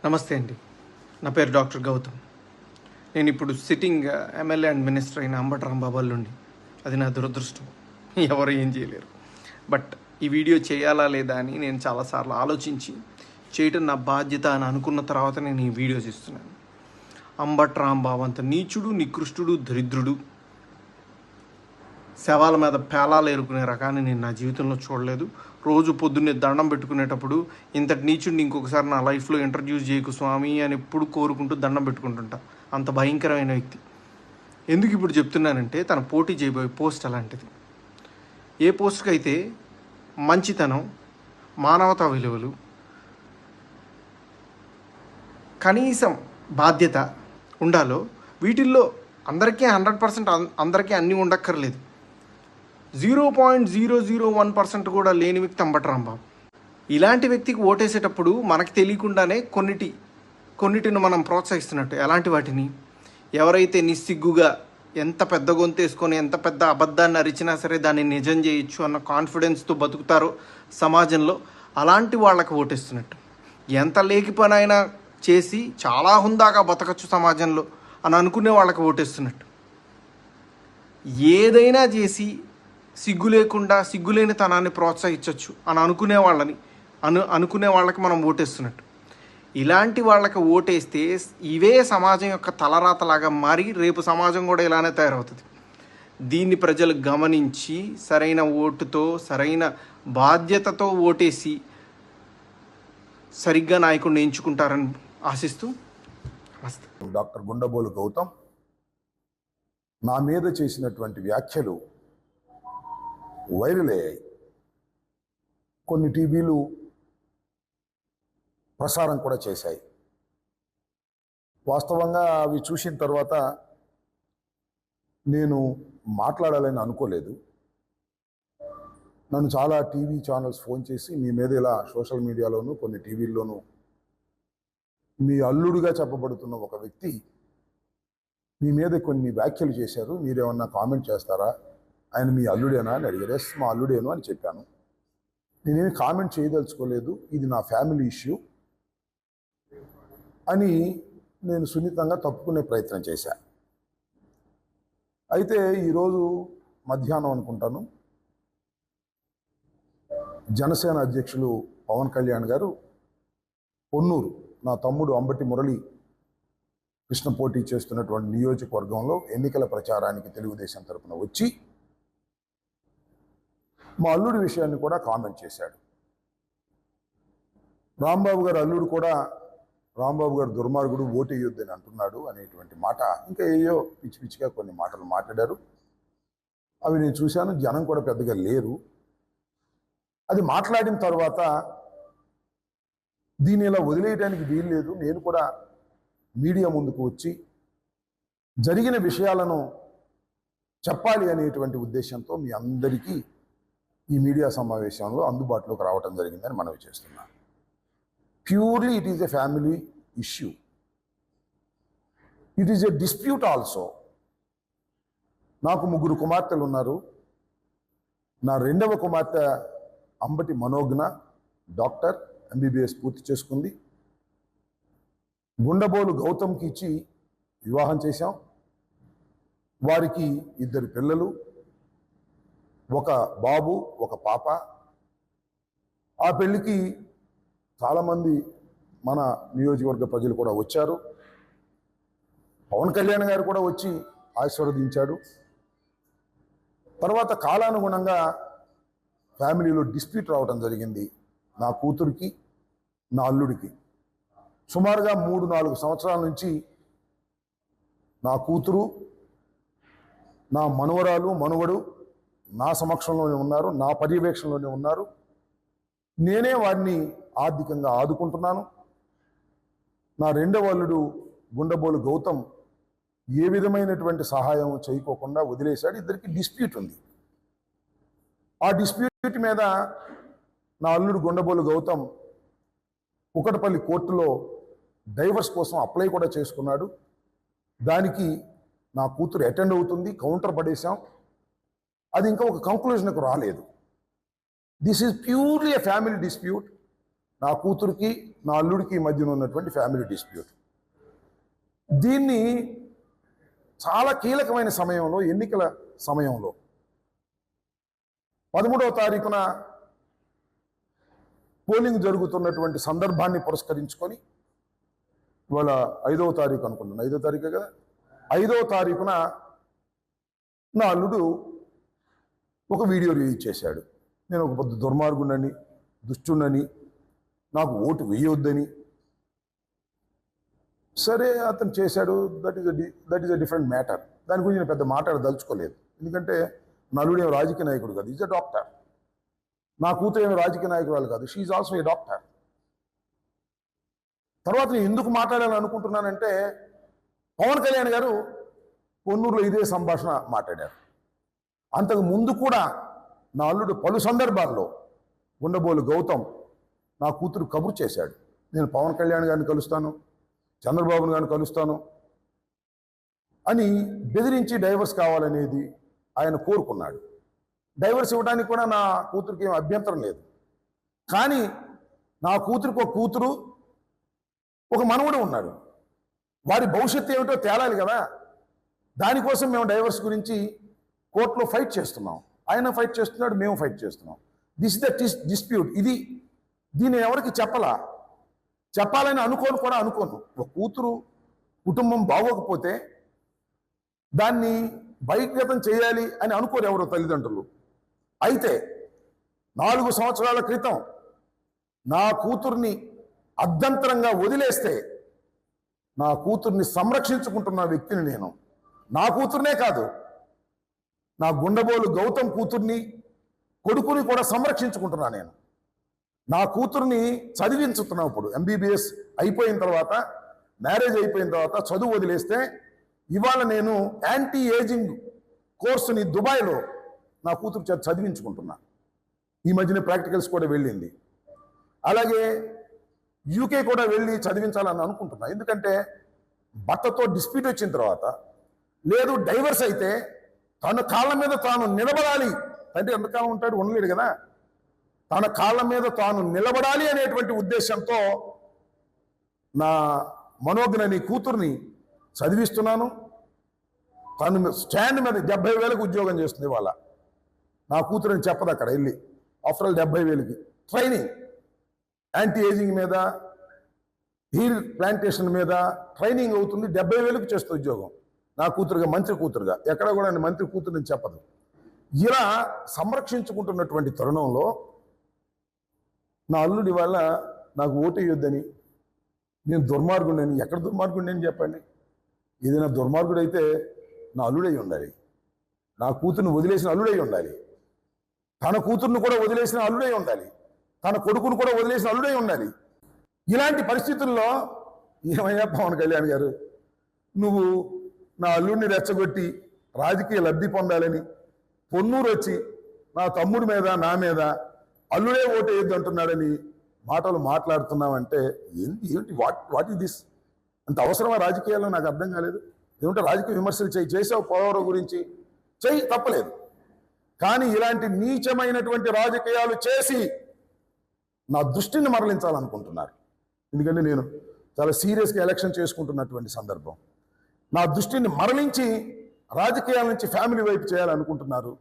నమస్తే అండి. నా పేరు డాక్టర్ గౌతమ్. నేను ఇప్పుడు సిట్టింగ్ ఎమ్మెల్యే అండ్ మినిస్టర్ అయిన అంబటి రాంబాబు అల్లుడిని. అది నా దురదృష్టం. ఎవరు ఏం చేయలేరు. బట్ ఈ వీడియో చేయాలా లేదా అని నేను చాలాసార్లు ఆలోచించి చేయటం నా బాధ్యత అని అనుకున్న తర్వాత నేను ఈ వీడియో చేస్తున్నాను. అంబటి రాంబాబు అంత నీచుడు, నికృష్టుడు, దరిద్రుడు, శవాల మీద పేలాలు ఏరుకునే రకాన్ని నేను నా జీవితంలో చూడలేదు. రోజు పొద్దున్నే దండం పెట్టుకునేటప్పుడు ఇంతటి నీచుడిని ఇంకొకసారి నా లైఫ్లో ఇంట్రడ్యూస్ చేయకు స్వామి అని ఎప్పుడు కోరుకుంటూ దండం పెట్టుకుంటుంటా. అంత భయంకరమైన వ్యక్తి. ఎందుకు ఇప్పుడు చెప్తున్నానంటే తన పోటీ చేయబోయే పోస్ట్ అలాంటిది. ఏ పోస్ట్కి అయితే మంచితనం, మానవతా విలువలు, కనీసం బాధ్యత ఉండాలో వీటిల్లో అందరికీ 100% అందరికీ అన్నీ ఉండక్కర్లేదు. 0.001% కూడా లేని వ్యక్తి అంబటి రాంబాబు. ఇలాంటి వ్యక్తికి ఓటేసేటప్పుడు మనకు తెలియకుండానే కొన్నిటిని మనం ప్రోత్సహిస్తున్నట్టు. ఎలాంటి వాటిని? ఎవరైతే నిస్సిగ్గుగా ఎంత పెద్ద గొంతేసుకొని ఎంత పెద్ద అబద్ధాన్ని అరిచినా సరే దాన్ని నిజం చేయొచ్చు అన్న కాన్ఫిడెన్స్తో బతుకుతారో సమాజంలో, అలాంటి వాళ్ళకి ఓటేస్తున్నట్టు. ఎంత లేకి పని అయినా చేసి చాలా హుందాగా బతకచ్చు సమాజంలో అని అనుకునే వాళ్ళకి ఓటేస్తున్నట్టు. ఏదైనా చేసి సిగ్గు లేకుండా సిగ్గులేని తనాన్ని ప్రోత్సహించవచ్చు అని అనుకునే వాళ్ళకి మనం ఓటేస్తున్నట్టు. ఇలాంటి వాళ్ళకి ఓటేస్తే ఇవే సమాజం యొక్క తలరాతలాగా మారి రేపు సమాజం కూడా ఇలానే తయారవుతుంది. దీన్ని ప్రజలు గమనించి సరైన ఓటుతో, సరైన బాధ్యతతో ఓటేసి సరిగ్గా నాయకుడిని ఎంచుకుంటారని ఆశిస్తూ నమస్తే. డాక్టర్ గుండబోలు గౌతమ్ నా మీద చేసినటువంటి వ్యాఖ్యలు వైరల్ అయ్యాయి. కొన్ని టీవీలు ప్రసారం కూడా చేశాయి. వాస్తవంగా అవి చూసిన తర్వాత నేను మాట్లాడాలని అనుకోలేదు. నన్ను చాలా టీవీ ఛానల్స్ ఫోన్ చేసి మీ మీద ఇలా సోషల్ మీడియాలోనూ కొన్ని టీవీల్లోనూ మీ అల్లుడిగా చెప్పబడుతున్న ఒక వ్యక్తి మీ మీద కొన్ని వ్యాఖ్యలు చేశారు, మీరేమన్నా కామెంట్ చేస్తారా, ఆయన మీ అల్లుడేనా అని అడిగారు. ఎస్, మా అల్లుడేను అని చెప్పాను. నేనేమి కామెంట్ చేయదలుచుకోలేదు, ఇది నా ఫ్యామిలీ ఇష్యూ అని నేను సున్నితంగా తప్పుకునే ప్రయత్నం చేశాను. అయితే ఈరోజు మధ్యాహ్నం అనుకుంటాను, జనసేన అధ్యక్షులు పవన్ కళ్యాణ్ గారు పొన్నూరు, నా తమ్ముడు అంబటి మురళి కృష్ణ పోటీ చేస్తున్నటువంటి నియోజకవర్గంలో ఎన్నికల ప్రచారానికి తెలుగుదేశం తరపున వచ్చి మా అల్లుడి విషయాన్ని కూడా కామెంట్ చేశాడు. రాంబాబు గారు అల్లుడు కూడా రాంబాబు గారు దుర్మార్గుడు, ఓటు వేయొద్దని అంటున్నాడు అనేటువంటి మాట, ఇంకా ఏయో పిచ్చి పిచ్చిగా కొన్ని మాటలు మాట్లాడారు. అవి నేను చూశాను. జనం కూడా పెద్దగా లేరు. అది మాట్లాడిన తర్వాత దీన్ని ఇలా వదిలేయడానికి వీలు లేదు. నేను కూడా మీడియా ముందుకు వచ్చి జరిగిన విషయాలను చెప్పాలి అనేటువంటి ఉద్దేశంతో మీ అందరికీ ఈ మీడియా సమావేశంలో అందుబాటులోకి రావడం జరిగిందని మనవి చేస్తున్నాను. Purely it is a family issue. It is a dispute also. నాకు 3 కుమార్తెలు ఉన్నారు. నా 2వ కుమార్తె అంబటి మనోజ్ఞ డాక్టర్, MBBS పూర్తి చేసుకుంది. గుండబోలు గౌతమ్కి ఇచ్చి వివాహం చేశాం. వారికి 2 పిల్లలు, ఒక బాబు, ఒక పాప. ఆ పెళ్ళికి చాలామంది మన నియోజకవర్గ ప్రజలు కూడా వచ్చారు. పవన్ కళ్యాణ్ గారు కూడా వచ్చి ఆశీర్వదించాడు. తర్వాత కాలానుగుణంగా ఫ్యామిలీలో డిస్ప్యూట్ రావడం జరిగింది. నా కూతురికి, నా అల్లుడికి సుమారుగా 3-4 సంవత్సరాల నుంచి నా కూతురు, నా మనవరాలు, మనవడు నా సమక్షంలోనే ఉన్నారు, నా పర్యవేక్షణలోనే ఉన్నారు. నేనే వారిని ఆర్థికంగా ఆదుకుంటున్నాను. నా 2వ అల్లుడు గుండబోలు గౌతమ్ ఏ విధమైనటువంటి సహాయం చేయకోకుండా వదిలేశాడు. ఇద్దరికి డిస్ప్యూట్ ఉంది. ఆ డిస్ప్యూట్ మీద నా అల్లుడు గుండబోలు గౌతమ్ కుకటపల్లి కోర్టులో డైవర్స్ కోసం అప్లై కూడా చేసుకున్నాడు. దానికి నా కూతురు అటెండ్ అవుతుంది. కౌంటర్ పడేశాం. అది ఇంకా ఒక కంక్లూజన్కు రాలేదు. This is purely a family dispute. నా కూతురికి నా అల్లుడికి మధ్యన ఉన్నటువంటి ఫ్యామిలీ డిస్ప్యూట్. దీన్ని చాలా కీలకమైన సమయంలో, ఎన్నికల సమయంలో 13వ తారీఖున పోలింగ్ జరుగుతున్నటువంటి సందర్భాన్ని పురస్కరించుకొని, ఇవాళ 5వ తారీఖు అనుకుంటున్నాను, 5వ తారీఖే కదా, 5వ తారీఖున నా అల్లుడు ఒక వీడియో రిలీజ్ చేశాడు. నేను ఒక పెద్ద దుర్మార్గుండని, దుష్టుడని, నాకు ఓటు వేయొద్దని. సరే, అతను చేశాడు, that is a different matter. దాని గురించి నేను పెద్ద మాట్లాడదలుచుకోలేదు. ఎందుకంటే నా అల్లుడు ఏం రాజకీయ నాయకుడు కాదు, ఈజ్ అ డాక్టర్. నా కూతురు ఏమి రాజకీయ నాయకురాలు కాదు, she is also a doctor. తర్వాత నేను ఎందుకు మాట్లాడాలని అనుకుంటున్నానంటే, పవన్ కళ్యాణ్ గారు పొన్నూరులో ఇదే సంభాషణ మాట్లాడారు. అంతకు ముందు కూడా నా అల్లుడు పలు సందర్భాల్లో ఉండబోలు గౌతమ్ నా కూతురు కబురు చేశాడు, నేను పవన్ కళ్యాణ్ గారిని కలుస్తాను, చంద్రబాబు గారిని కలుస్తాను అని బెదిరించి డైవర్స్ కావాలనేది ఆయన కోరుకున్నాడు. డైవర్స్ ఇవ్వడానికి కూడా నా కూతురికి ఏం అభ్యంతరం లేదు. కానీ నా కూతురికి ఒక కూతురు, ఒక మనవడు ఉన్నాడు. వారి భవిష్యత్తు ఏమిటో తేలాలి కదా. దానికోసం మేము డైవర్స్ గురించి కోర్టులో ఫైట్ చేస్తున్నాం. ఆయన ఫైట్ చేస్తున్నాడు, మేము ఫైట్ చేస్తున్నాం. This is the dispute. దీన్ని ఎవరికి చెప్పాలని అనుకోను. ఒక కూతురు కుటుంబం బాగోకపోతే దాన్ని బహిర్గతం చేయాలి అని అనుకోరు ఎవరో తల్లిదండ్రులు. అయితే 4 సంవత్సరాల క్రితం నా కూతుర్ని అర్ధంతరంగా వదిలేస్తే నా కూతుర్ని సంరక్షించుకుంటున్న వ్యక్తిని నేను. నా కూతుర్నే కాదు, నా గుండబోలు గౌతమ్ కూతుర్ని, కొడుకుని కూడా సంరక్షించుకుంటున్నా నేను. నా కూతుర్ని చదివించుతున్నా. ఇప్పుడు MBBS అయిపోయిన తర్వాత, మ్యారేజ్ అయిపోయిన తర్వాత చదువు వదిలేస్తే ఇవాళ నేను యాంటీ ఏజింగ్ కోర్సుని దుబాయ్లో నా కూతురు చదివించుకుంటున్నా. ఈ మధ్యన ప్రాక్టికల్స్ కూడా వెళ్ళింది. అలాగే UK కూడా వెళ్ళి చదివించాలని అనుకుంటున్నా. ఎందుకంటే భర్తతో డిస్ప్యూట్ వచ్చిన తర్వాత, లేదు డైవర్స్ అయితే తన కాళ్ళ మీద తాను నిలబడాలి. అంటే ఎంతకాలం ఉంటాడు, ఉండలేడు కదా. తన కాళ్ళ మీద తాను నిలబడాలి అనేటువంటి ఉద్దేశంతో నా మనోజ్ఞని కూతుర్ని చదివిస్తున్నాను. తను స్టాండ్ మీద 70,000కి ఉద్యోగం చేస్తుంది ఇవాళ. నా కూతురుని చెప్పదు అక్కడ వెళ్ళి. ఆఫ్టర్ ఆల్ 70,000కి ట్రైనింగ్, యాంటీ ఏజింగ్ మీద, హీర్ ప్లాంటేషన్ మీద ట్రైనింగ్ అవుతుంది. 70,000కి చేస్తుంది ఉద్యోగం. నా కూతురుగా, మంత్రి కూతురుగా. ఎక్కడ కూడా మంత్రి కూతురుని చెప్పదు. ఇలా సంరక్షించుకుంటున్నటువంటి తరుణంలో నా అల్లుడి వల్ల నాకు ఓటు వేయొద్దని, నేను దుర్మార్గుడని. ఎక్కడ దుర్మార్గుడని చెప్పండి. ఏదైనా దుర్మార్గుడైతే నా అల్లుడై ఉండాలి. నా కూతుర్ని వదిలేసిన అల్లుడై ఉండాలి. తన కూతుర్ని కూడా వదిలేసిన అల్లుడై ఉండాలి. తన కొడుకును కూడా వదిలేసిన అల్లుడై ఉండాలి. ఇలాంటి పరిస్థితుల్లో ఏమయ్యా పవన్ కళ్యాణ్ గారు, నువ్వు నా అల్లుడిని రెచ్చగొట్టి రాజకీయ లబ్ధి పొందాలని పొన్నూరు వచ్చి నా తమ్ముడి మీద, నా మీద అల్లుడే ఓటు వేయద్దు అంటున్నాడని మాటలు మాట్లాడుతున్నావంటే ఏంటి? What is this? అంత అవసరమా రాజకీయాల్లో? నాకు అర్థం కాలేదు. ఏమంటే రాజకీయ విమర్శలు చేసావు పోలవరం గురించి, చెయ్యి, తప్పలేదు. కానీ ఇలాంటి నీచమైనటువంటి రాజకీయాలు చేసి నా దృష్టిని మరలించాలనుకుంటున్నారు. ఎందుకంటే నేను చాలా సీరియస్గా ఎలక్షన్ చేసుకుంటున్నటువంటి సందర్భం. నా దృష్టిని మరలించి రాజకీయాల నుంచి ఫ్యామిలీ వైపు చేయాలనుకుంటున్నారు.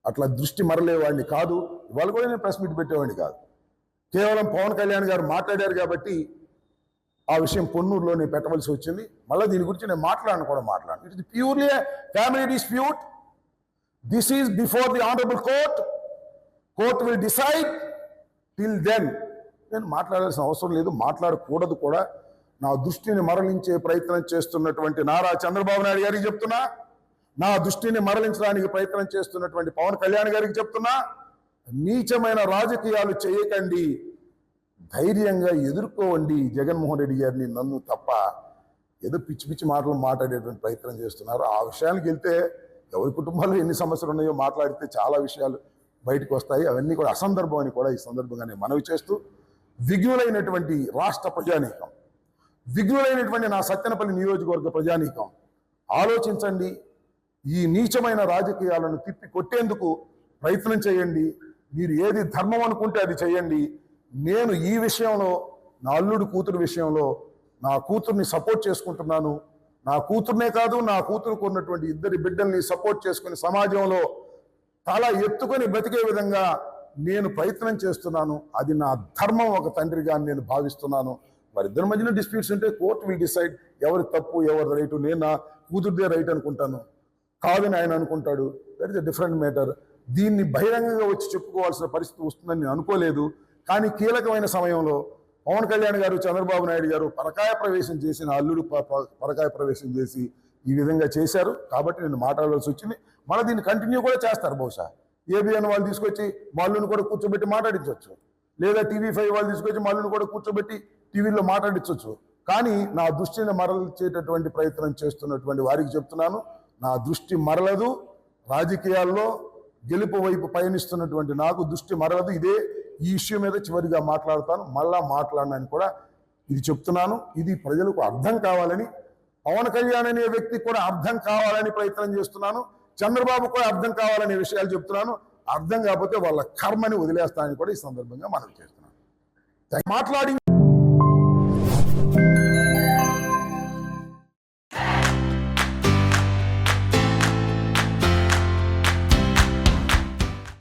అట్లా దృష్టి మరలేవాడిని కాదు. ఇవాళ కూడా నేను ప్రెస్ మీట్ పెట్టేవాడిని కాదు. కేవలం పవన్ కళ్యాణ్ గారు మాట్లాడారు కాబట్టి ఆ విషయం పొన్నూరులో నేను పెట్టవలసి వచ్చింది. మళ్ళీ దీని గురించి నేను మాట్లాడను. It is purely family dispute. This is before the honourable court will decide. Till then నేను మాట్లాడాల్సిన అవసరం లేదు, మాట్లాడకూడదు కూడా. నా దృష్టిని మరలించే ప్రయత్నం చేస్తున్నటువంటి నారా చంద్రబాబు నాయుడు గారికి చెప్తున్నా, నా దృష్టిని మరలించడానికి ప్రయత్నం చేస్తున్నటువంటి పవన్ కళ్యాణ్ గారికి చెప్తున్నా, నీచమైన రాజకీయాలు చేయకండి, ధైర్యంగా ఎదుర్కోండి జగన్మోహన్ రెడ్డి గారిని, నన్ను తప్ప. ఏదో పిచ్చి పిచ్చి మాటలు మాట్లాడేటువంటి ప్రయత్నం చేస్తున్నారు. ఆ విషయానికి వెళ్తే ఎవరి కుటుంబాల్లో ఎన్ని సమస్యలు ఉన్నాయో మాట్లాడితే చాలా విషయాలు బయటకు వస్తాయి. అవన్నీ కూడా అసందర్భం అని కూడా ఈ సందర్భంగా నేను మనవి చేస్తూ, విఘ్నులైనటువంటి రాష్ట్ర ప్రజానీకం, విఘ్నులైనటువంటి నా సత్తెనపల్లి నియోజకవర్గ ప్రజానీకం, ఆలోచించండి. ఈ నీచమైన రాజకీయాలను తిప్పి కొట్టేందుకు ప్రయత్నం చేయండి. మీరు ఏది ధర్మం అనుకుంటే అది చేయండి. నేను ఈ విషయంలో నా అల్లుడు కూతురు విషయంలో నా కూతుర్ని సపోర్ట్ చేసుకుంటున్నాను. నా కూతుర్నే కాదు, నా కూతురుకు ఉన్నటువంటి ఇద్దరి బిడ్డల్ని సపోర్ట్ చేసుకుని సమాజంలో తల ఎత్తుకొని బతికే విధంగా నేను ప్రయత్నం చేస్తున్నాను. అది నా ధర్మం ఒక తండ్రిగా నేను భావిస్తున్నాను. వారిద్దరి మధ్యన డిస్ప్యూట్స్ ఉంటే కోర్టు విల్ డిసైడ్ ఎవరి తప్పు ఎవరి రైటు. నేను నా కూతురుదే రైట్ అనుకుంటాను, కాదని ఆయన అనుకుంటాడు. That is a different matter. దీన్ని బహిరంగంగా వచ్చి చెప్పుకోవాల్సిన పరిస్థితి వస్తుందని నేను అనుకోలేదు. కానీ కీలకమైన సమయంలో పవన్ కళ్యాణ్ గారు, చంద్రబాబు నాయుడు గారు పరకాయ ప్రవేశం చేసి, నా అల్లుడు పరకాయ ప్రవేశం చేసి ఈ విధంగా చేశారు. కాబట్టి నేను మాట్లాడాల్సి వచ్చింది. మళ్ళీ దీన్ని కంటిన్యూ కూడా చేస్తారు. బహుశా ఏబిఎన్ వాళ్ళు తీసుకొచ్చి మా అల్లుని కూడా కూర్చోబెట్టి మాట్లాడించవచ్చు, లేదా TV5 వాళ్ళు తీసుకొచ్చి మా అల్లుని కూడా కూర్చోబెట్టి టీవీలో మాట్లాడించవచ్చు. కానీ నా దృష్టిని మరల్చేటటువంటి ప్రయత్నం చేస్తున్నటువంటి వారికి చెప్తున్నాను, నా దృష్టి మరలదు. రాజకీయాల్లో గెలుపు వైపు పయనిస్తున్నటువంటి నాకు దృష్టి మరలదు. ఈ ఇష్యూ మీద చివరిగా మాట్లాడతాను, మళ్ళా మాట్లాడనని కూడా ఇది చెప్తున్నాను. ఇది ప్రజలకు అర్థం కావాలని, పవన్ కళ్యాణ్ అనే వ్యక్తికి కూడా అర్థం కావాలని ప్రయత్నం చేస్తున్నాను. చంద్రబాబు కూడా అర్థం కావాలనే విషయాలు చెప్తున్నాను. అర్థం కాకపోతే వాళ్ళ కర్మని వదిలేస్తానని కూడా ఈ సందర్భంగా మనవి చేస్తున్నాను. మాట్లాడి